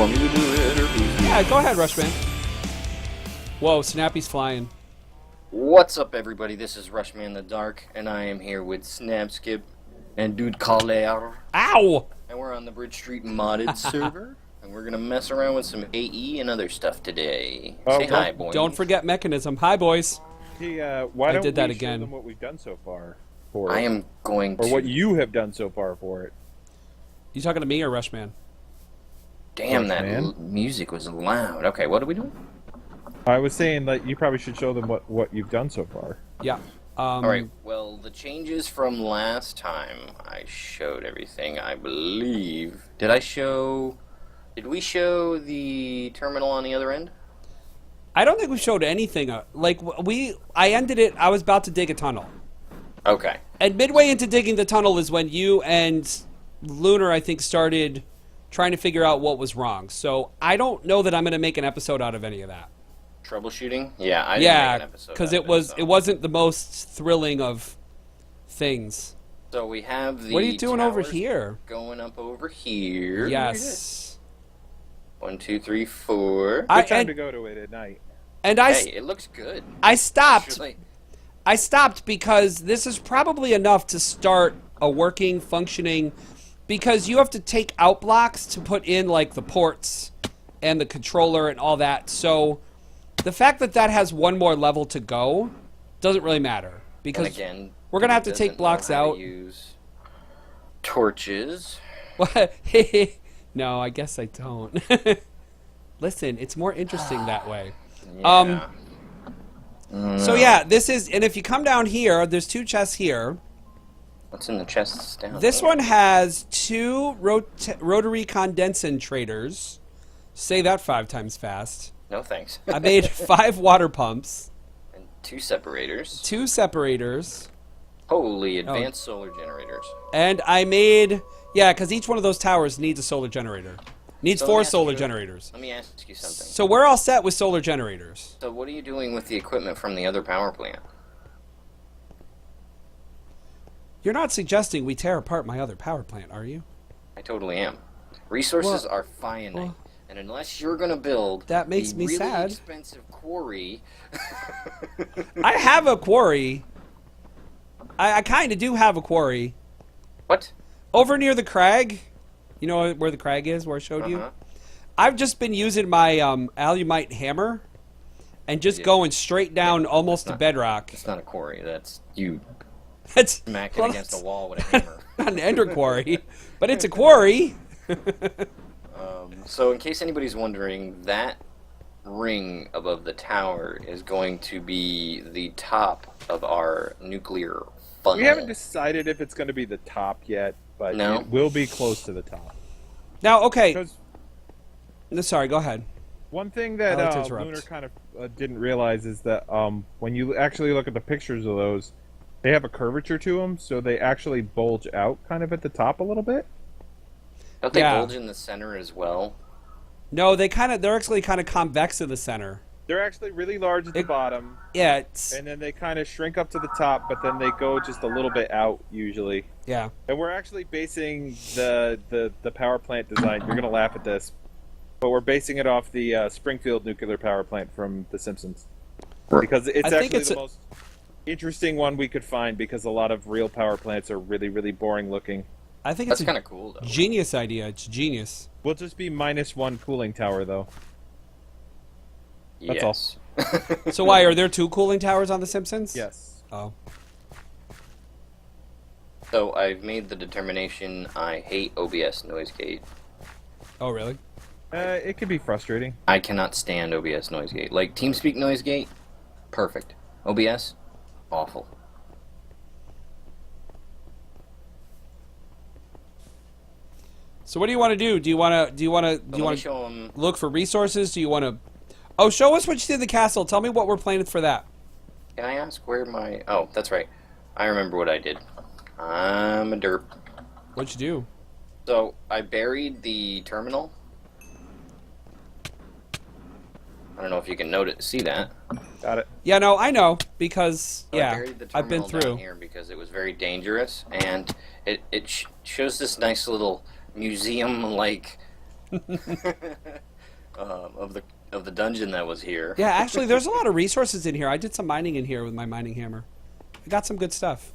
want me to do it or who's Yeah, go ahead, Rushman. Whoa, Snappy's flying. What's up, everybody? This is Rushman in the Dark, and I am here with Snapskip and dudecollar. Ow! And we're on the Bridge Street modded server, and we're gonna mess around with some AE and other stuff today. Say hi, boys. Don't forget Mechanism. Hi, boys. Hey, why don't did that we again. show them what we've done so far for I it? am going to... Or what you have done so far for it. You talking to me or Rushman? Damn, that Man. music was loud. Okay, what are we doing? I was saying that you probably should show them what you've done so far. Yeah. Alright, well, the changes from last time, I showed everything, I believe. Did we show the terminal on the other end? I don't think we showed anything. I ended it. I was about to dig a tunnel. Okay. And midway into digging the tunnel is when you and Lunar, I think, started trying to figure out what was wrong. So I don't know that I'm going to make an episode out of any of that. Troubleshooting? Yeah, I didn't make an episode because out of it wasn't the most thrilling of things. So we have the What are you doing over towers here? going up over here. Yes. 1, 2, 3, 4. Good time to go to it at night. And Hey, it looks good. I stopped. Actually, I stopped because this is probably enough to start a working, functioning, because you have to take out blocks to put in, like, the ports and the controller and all that. So the fact that that has one more level to go doesn't really matter. Because and again, we're going to have to doesn't take blocks know how to out. use torches. What? No, I guess I don't. Listen, it's more interesting that way. Yeah. So yeah, this is, and if you come down here, there's two chests here. What's in the chests down This there? one has two rotary condensators. Say that 5 times fast. No thanks. I made 5 water pumps, And 2 separators. 2 separators, Holy advanced solar generators. and I made, yeah, because each one of those towers needs a solar generator. Needs So let me 4 ask solar you- generators. Let me ask you something. So we're all set with solar generators. So what are you doing with the equipment from the other power plant? You're not suggesting we tear apart my other power plant, are you? I totally am. Resources Well- are finite. well- And unless you're going to build That makes the me really sad. expensive quarry... I have a quarry. I kind of do have a quarry. What? Over near the crag. You know where the crag is, where I showed you? Uh-huh. I've just been using my alumite hammer and just Yeah. going straight down almost to bedrock. It's not a quarry. That's you That's smacking well, against a that's wall with a hammer. not an ender quarry, but it's a quarry. So in case anybody's wondering, that ring above the tower is going to be the top of our nuclear funnel. We haven't decided if it's going to be the top yet, but No. it will be close to the top. Now, okay. 'Cause No, sorry, go ahead. one thing that I like to interrupt. Lunar kind of didn't realize is that when you actually look at the pictures of those, they have a curvature to them, so they actually bulge out kind of at the top a little bit. Don't they Yeah. bulge in the center as well? No, they're actually kind of convex in the center. They're actually really large at the bottom, Yeah, it's and then they kind of shrink up to the top, but then they go just a little bit out usually. yeah. And we're actually basing the power plant design. You're gonna laugh at this, but we're basing it off the Springfield nuclear power plant from The Simpsons, because it's I think actually it's the a- most interesting one we could find, because a lot of real power plants are really, really boring looking. I think That's it's kind a of cool, though. genius idea. It's genius. We'll just be -1 cooling tower though. That's all. Yes. So why are there 2 cooling towers on The Simpsons? Yes. Oh. So I've made the determination I hate OBS noise gate. Oh, really? It could be frustrating. I cannot stand OBS noise gate. Like TeamSpeak noise gate, perfect. OBS, awful. So what do you want to do? Do you want Let me to show 'em- look for resources? Do you want to? Oh, show us what you did in the castle. Tell me what we're planning for that. Can I ask where my... Oh, that's right. I remember what I did. I'm a derp. What'd you do? So, I buried the terminal. I don't know if you can see that. Got it. Yeah, no, I know because So I yeah, buried the I've been terminal down through. here because it was very dangerous, and it shows this nice little museum-like Of the dungeon that was here. Yeah, actually, there's a lot of resources in here. I did some mining in here with my mining hammer. I got some good stuff.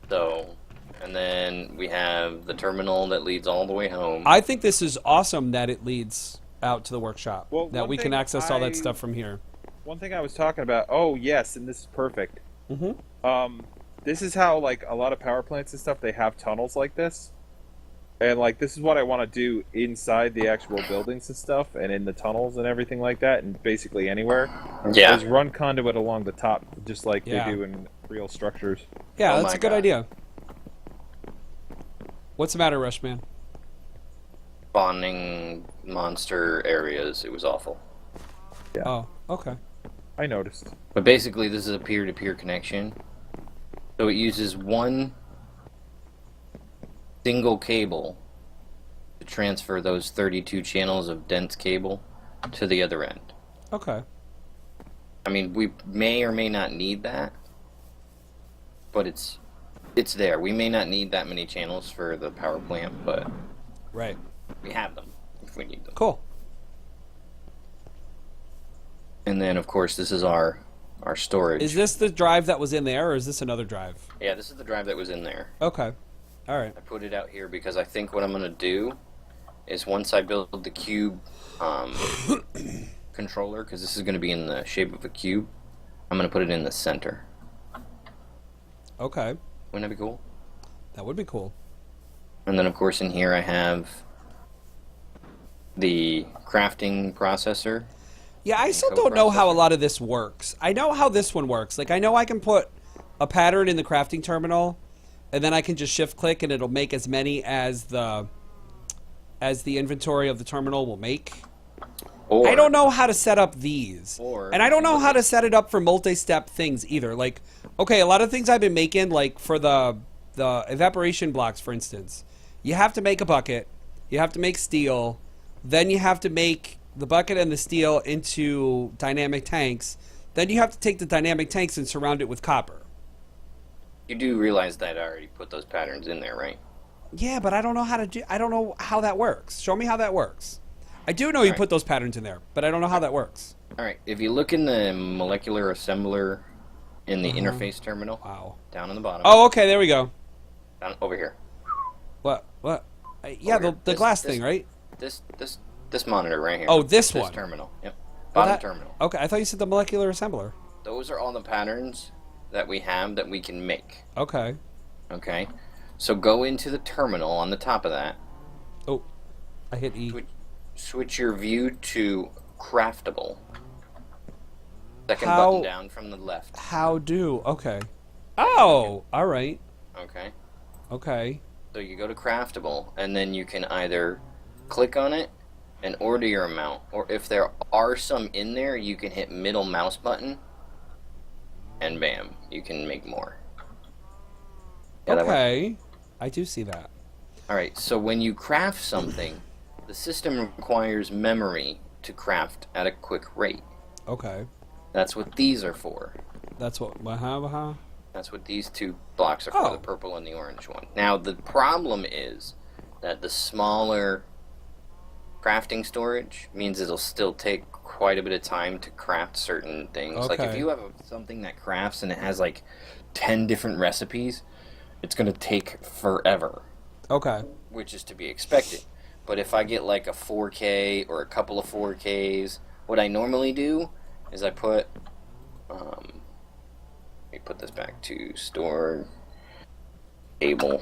So, and then we have the terminal that leads all the way home. I think this is awesome that it leads out to the workshop. Well, that one we can thing access all that stuff from here. One thing I was talking about. Oh yes, and this is perfect. Mm-hmm. This is how like a lot of power plants and stuff they have tunnels like this, and like this is what I want to do inside the actual buildings and stuff, and in the tunnels and everything like that, and basically anywhere. Yeah. Is run conduit along the top, just like Yeah. they do in real structures. Yeah, Oh that's my a good God. idea. What's the matter, Rushman? Spawning monster areas. It was awful. Yeah. Oh, okay. I noticed. But basically, this is a peer-to-peer connection. So it uses one single cable to transfer those 32 channels of dense cable to the other end. Okay. I mean, we may or may not need that, but it's there. We may not need that many channels for the power plant, but Right. we have them if we need them. Cool. And then, of course, this is our storage. Is this the drive that was in there, or is this another drive? Yeah, this is the drive that was in there. Okay. All right. I put it out here because I think what I'm going to do is once I build the cube controller, because this is going to be in the shape of a cube, I'm going to put it in the center. Okay. Wouldn't that be cool? That would be cool. And then, of course, in here I have the crafting processor. Yeah, I still don't know how a lot of this works. I know how this one works. Like, I know I can put a pattern in the crafting terminal, and then I can just shift click, and it'll make as many as the inventory of the terminal will make. Or, I don't know how to set up these. Or- And I don't know how to set it up for multi-step things either. Like, okay, a lot of things I've been making, like for the evaporation blocks, for instance, you have to make a bucket, you have to make steel, then you have to make the bucket and the steel into dynamic tanks, then you have to take the dynamic tanks and surround it with copper. You do realize that I already put those patterns in there, right? Yeah, but I don't know how to do. I don't know how that works. Show me how that works. I do know you Alright. put those patterns in there, but I don't know how that works. Alright, if you look in the molecular assembler in the interface terminal, Wow. down on the bottom, Oh, okay, there we go. down over here, What? Yeah, Over here. the This- glass this- thing, right? this monitor right here. Oh, this one. terminal. Yep. Well, Bottom that- terminal. Okay, I thought you said the molecular assembler. Those are all the patterns that we have that we can make. Okay. Okay? So go into the terminal on the top of that. Oh, I hit E. Switch your view to craftable. Second How- button down from the left. How do? Okay. Oh, all right. Okay? Okay. So you go to craftable, and then you can either click on it and order your amount, or if there are some in there, you can hit middle mouse button, and bam, you can make more. Yeah, that works. Okay. I do see that. Alright, so when you craft something, the system requires memory to craft at a quick rate. Okay. That's what these are for. That's what. That's what these two blocks are for, Oh. the purple and the orange one. Now, the problem is that the smaller crafting storage means it'll still take quite a bit of time to craft certain things. Like, if Okay. you have something that crafts and it has, like, 10 different recipes, it's going to take forever, Okay. which is to be expected. But if I get, like, a 4K or a couple of 4Ks, what I normally do is I put... let me put this back to store table.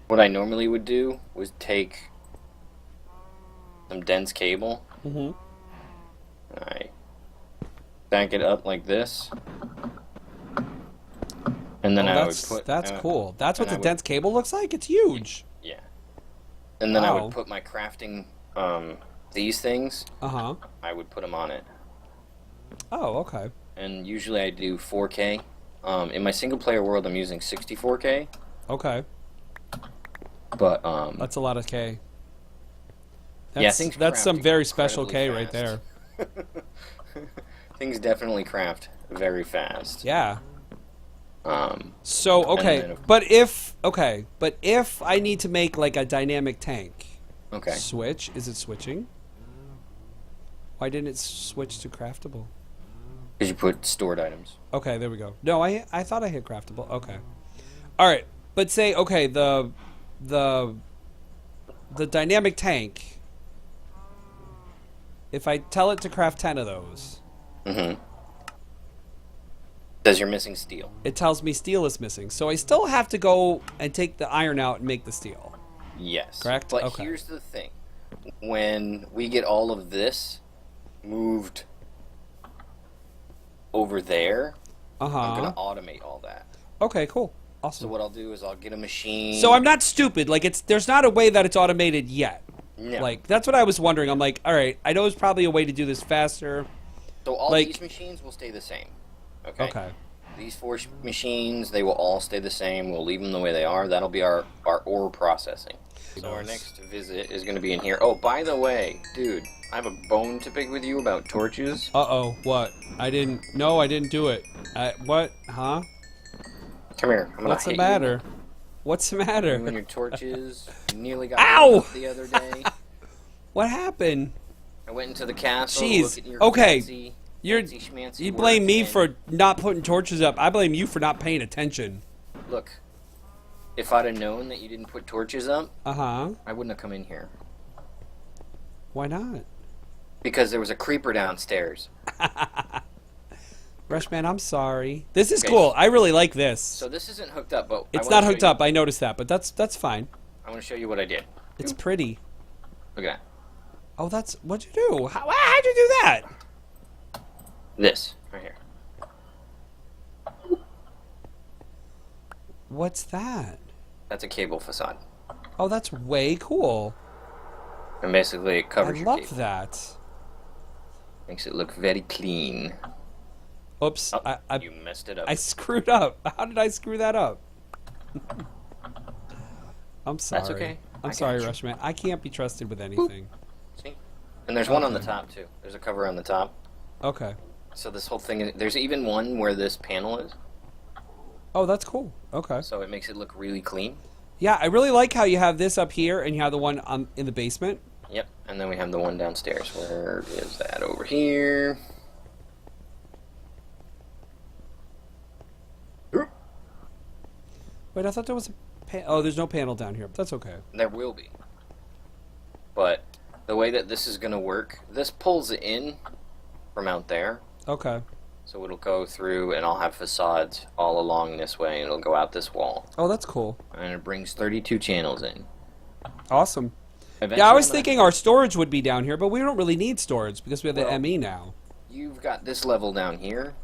What I normally would do was take some dense cable. Mm-hmm. I back it up like this, and then I would put. That's cool. That's what and the I would- dense cable looks like. It's huge. Yeah. And then I Wow. would put my crafting these things. Uh-huh. I would put them on it, Oh, okay. and usually I do 4K. In my single player world, I'm using 64K, Okay. but That's a lot of K. That's, yeah, things that's some craft very special K incredibly right there. fast. Things definitely craft very fast. Yeah. Um, So, then okay, if- but if I need to make like a dynamic tank, Okay. Switch. Is it switching? Why didn't it switch to craftable? Because you put stored items. Okay, there we go. No, I thought I hit craftable. Okay. All right, but say okay the dynamic tank. If I tell it to craft 10 of those, Mm-hmm. Says you're missing steel. it tells me steel is missing. So I still have to go and take the iron out and make the steel. Yes. Correct? But Okay. here's the thing. When we get all of this moved over there, I'm going to automate all that. Okay, cool. So Awesome. what I'll do is I'll get a machine. So I'm not stupid. Like there's not a way that it's automated yet. No. Like that's what I was wondering. I'm like, all right, I know there's probably a way to do this faster. So all like- these machines will stay the same. Okay? Okay. These four machines, they will all stay the same. We'll leave them the way they are. That'll be our ore processing. So our next visit is going to be in here. Oh, by the way, dude, I have a bone to pick with you about torches. Uh-oh, what? I didn't do it. What? Huh? Come here. I'm gonna What's the hit matter? What's the You and matter? your torches. You nearly got Ow! blown up the other day. What happened? I went into the castle. to Jeez, Look at your okay. fancy, You're fancy schmancy you work, blame me and for not putting torches up. I blame you for not paying attention. Look, if I'd have known that you didn't put torches up, Uh-huh. I wouldn't have come in here. Why not? Because there was a creeper downstairs. Rushman, I'm sorry. This is Okay. cool. I really like this. So this isn't hooked up, but It's not hooked up. I noticed that, but that's fine. I want to show you what I did. It's pretty. Look at that. Oh, that's what'd you do? How'd you do that? This right here. What's that? That's a cable facade, Oh, that's way cool. and basically it I covers your love cable. that. Makes it look very clean. Oops, Oh, I you messed it up. I screwed up. How did I screw that up? I'm sorry. That's okay. I I'm got sorry, you. Rushman. I can't be trusted with anything. See? And there's one on the top too. There's a cover on the top. Okay. So this whole thing, there's even one where this panel is. Oh, that's cool. Okay. So it makes it look really clean. Yeah, I really like how you have this up here and you have the one in the basement. Yep. And then we have the one downstairs. Where is that? Over here. Wait, I thought there was a oh, there's no panel down here. But that's okay. There will be. But the way that this is going to work, this pulls it in from out there. Okay. So it'll go through, and I'll have facades all along this way, and it'll go out this wall. Oh, that's cool. And it brings 32 channels in. Awesome. Eventually, Yeah, I was I'm gonna- thinking our storage would be down here, but we don't really need storage because we have the Well, ME now. You've got this level down here.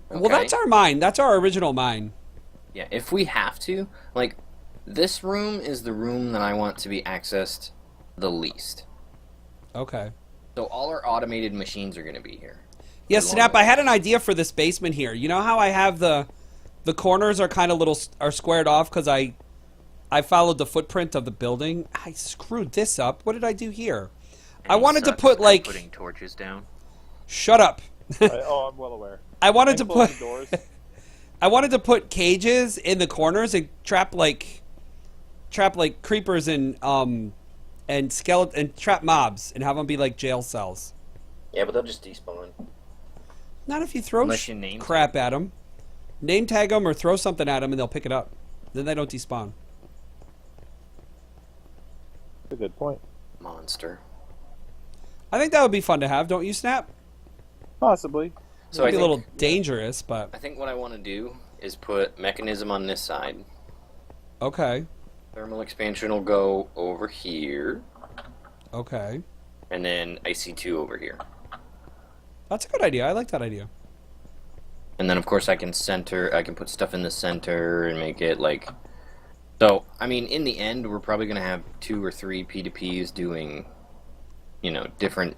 Well, Okay? that's our mine. That's our original mine. Yeah, if we have to, like, this room is the room that I want to be accessed the least. Okay. So all our automated machines are going to be here. Yeah, Along Snap, the I had an idea for this basement here. You know how I have the corners are kind of are squared off because I followed the footprint of the building. I screwed this up. What did I do here? I Any wanted to sucks put at like putting torches down. shut up. I'm well aware. I wanted to And put closing doors. I wanted to put cages in the corners and trap like creepers and skeleton and trap mobs and have them be like jail cells. Yeah, but they'll just despawn. Not if you throw Unless you name crap at them. Name tag them or throw something at them and they'll pick it up. Then they don't despawn. That's a good point. Monster. I think that would be fun to have, don't you, Snap? Possibly. So It'd I be a think, little dangerous, but I think what I want to do is put mechanism on this side. okay. Thermal expansion will go over here, Okay. and then IC2 over here. That's a good idea. I like that idea. And then, of course, I can put stuff in the center and make it like... So, I mean, in the end, we're probably going to have 2 or 3 P2Ps doing, you know, different...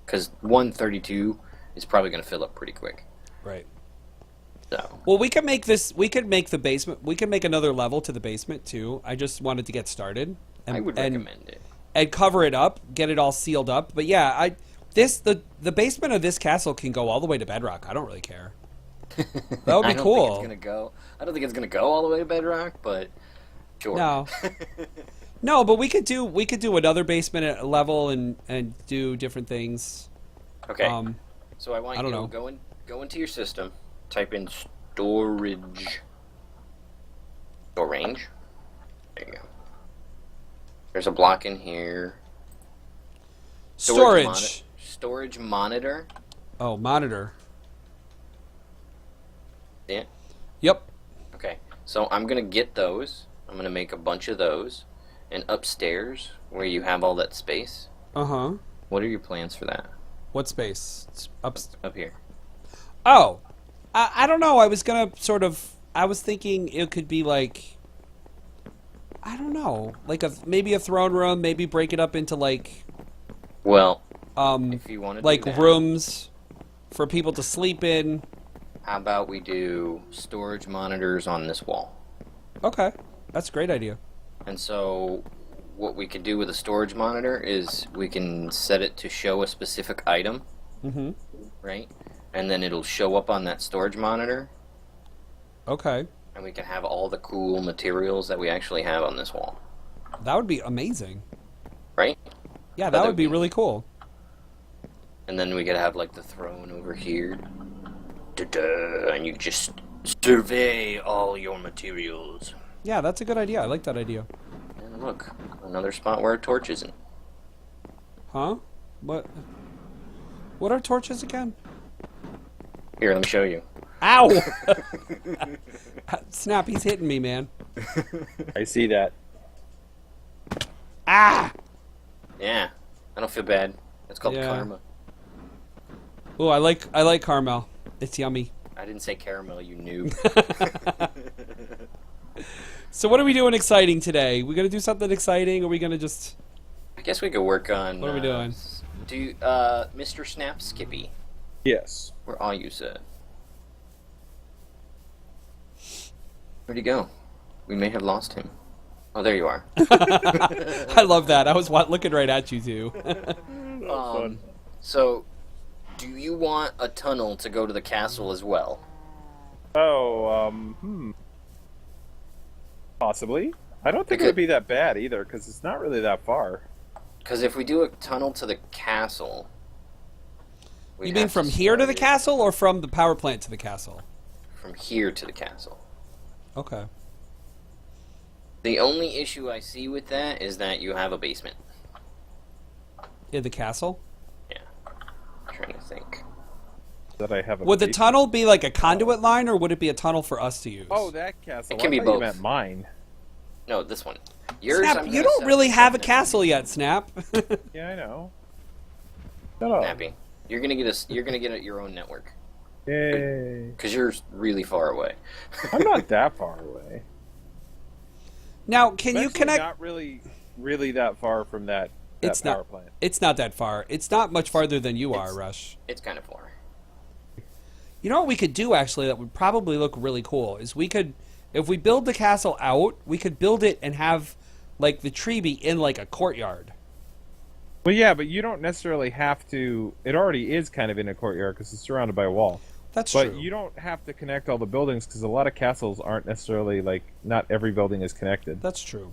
Because 132 is probably going to fill up pretty quick. Right. So, Well, we could make the basement. We could make another level to the basement too. I just wanted to get started. I would recommend it. And cover it up, get it all sealed up. But yeah, the basement of this castle can go all the way to bedrock. I don't really care. That would be cool. I don't think it's going to go all the way to bedrock, but sure. No. No, but we could do another basement at level and do different things. Okay. So I want I you don't to know. go into your system, type in storage. Range. There you go. There's a block in here. Storage. Storage monitor. Oh, monitor. See it? Yep. Okay. So I'm gonna get those. I'm gonna make a bunch of those. And upstairs, where you have all that space, Uh-huh. what are your plans for that? What space? It's up. Up here. Oh, I don't know. I was gonna I was thinking it could be like, I don't know, like maybe a throne room. Maybe break it up into like, Well, if you want to like do that, rooms for people to sleep in. how about we do storage monitors on this wall? Okay, that's a great idea. And so what we could do with a storage monitor is we can set it to show a specific item, Mm-hmm. right? And then it'll show up on that storage monitor, Okay, and we can have all the cool materials that we actually have on this wall, that would be amazing. right? Yeah, that would be really cool. And then we could have like the throne over here. Da-da, and you just survey all your materials. Yeah, that's a good idea. I like that idea. And look, another spot where a torch isn't. Huh? What? What are torches again? Here, let me show you. Ow! Snappy's hitting me, man. I see that. Ah! Yeah, I don't feel bad. That's called Yeah. karma. Oh, I like caramel. It's yummy. I didn't say caramel, you noob. So what are we doing exciting today? We gonna do something exciting, or are we gonna just... I guess we could work on... What are we doing? Mr. Snap Skippy. Yes. Where are you, sir? Where'd he go? We may have lost him. Oh, there you are. I love that. I was looking right at you, too. So, do you want a tunnel to go to the castle as well? Possibly. I don't think it Because- would be that bad either, because it's not really that far. Because if we do a tunnel to the castle... we You mean have from here to start the it castle, or from the power plant to the castle? From here to the castle. Okay. The only issue I see with that is that you have a basement. In the castle? Yeah. I'm trying to think. That I have a Would the basement. tunnel be like a conduit line, or would it be a tunnel for us to use? Oh, that castle. It can I be thought both. You meant mine. No, this one. Yours, Snap, I'm you gonna don't set really up have a something. castle yet, Snap. Yeah, I know. Shut up. Snappy. You're gonna get your own network. Yay. Because you're really far away. I'm not that far away. Now, can I'm you actually connect... Not really that far from that It's power not. plant. It's not that far. It's not much farther than you are, Rush. It's kind of far. You know what we could do, actually, that would probably look really cool, is we could... If we build the castle out, we could build it and have, like, the tree be in, like, a courtyard. Well, yeah, but you don't necessarily have to. It already is kind of in a courtyard because it's surrounded by a wall. That's But true. you don't have to connect all the buildings because a lot of castles aren't necessarily like. Not every building is connected. That's true.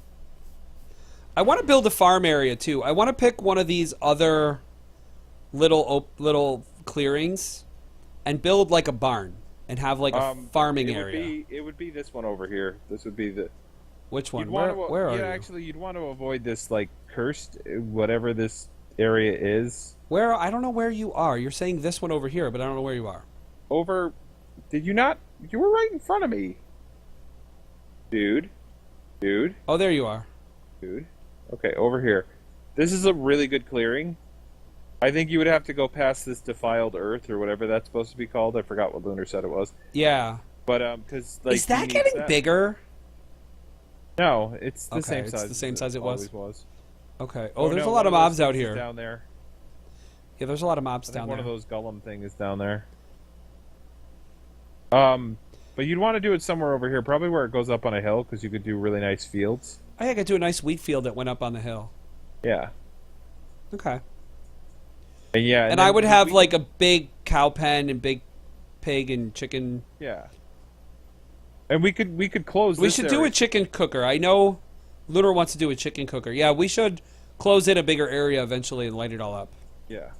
I want to build a farm area, too. I want to pick one of these other little clearings and build, like, a barn and have, like, a farming area. It would be this one over here. This would be the. Which one? You'd want to, Where are you? actually, you'd want to avoid this like cursed whatever this area is. Where? I don't know where you are. You're saying this one over here, but I don't know where you are. Over. Did you not? You were right in front of me, dude. Oh, there you are. Okay, over here. This is a really good clearing. I think you would have to go past this defiled earth or whatever that's supposed to be called. I forgot what Lunar said it was. Yeah. But because like Is that you need getting that. bigger? No, it's the Okay, same it's size. the same as size it was? always was. Okay. Oh, there's no, a lot of one mobs those out things is here. down there. Yeah, there's a lot of mobs I think down one there. of those Gollum thing is down there. But you'd want to do it somewhere over here, probably where it goes up on a hill, because you could do really nice fields. I think I could do a nice wheat field that went up on the hill. Yeah. Okay. And yeah. And then I would we- have like a big cow pen and big pig and chicken. Yeah. And we could close. We this should do area. a chicken cooker. I know Lunar wants to do a chicken cooker. Yeah, we should close in a bigger area eventually and light it all up. Yeah.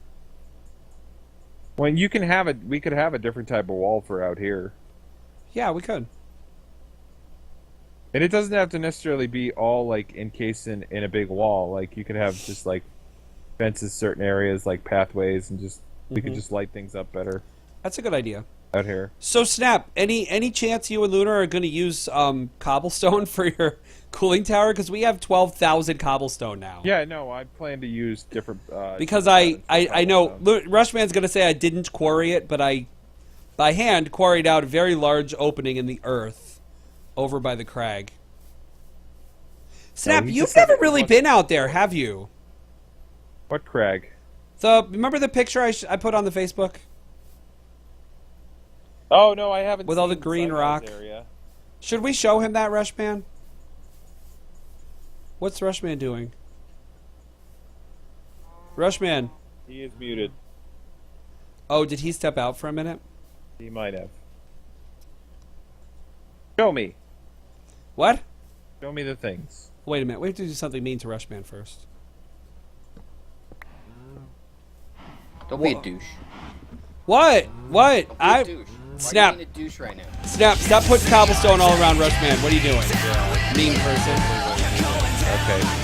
Well, you can have it. We could have a different type of wall for out here. Yeah, we could. And it doesn't have to necessarily be all like encased in a big wall. Like you could have just like fences, certain areas, like pathways, and just we could just light things up better That's a good idea. out here. So, Snap, any chance you and Lunar are going to use cobblestone for your cooling tower? Because we have 12,000 cobblestone now. Yeah, no, I plan to use different. Because different I know cobblestone. Rushman's going to say I didn't quarry it, but I by hand quarried out a very large opening in the earth over by the crag. Snap, he you've just said never it really wasn't- been out there, have you? What crag? Remember the picture I put on the Facebook? Oh no, I haven't. With all the seen green Sunrise rock? Area. Should we show him that, Rushman? What's Rushman doing? Rushman. He is muted. Oh, did he step out for a minute? He might have. Show me. What? Show me the things. Wait a minute. We have to do something mean to Rushman first. Don't be a douche. What? What? Don't be a douche. Why Snap. are you being a douche right now? Snap, stop putting cobblestone all around Rushman. What are you doing? Mean person. Okay.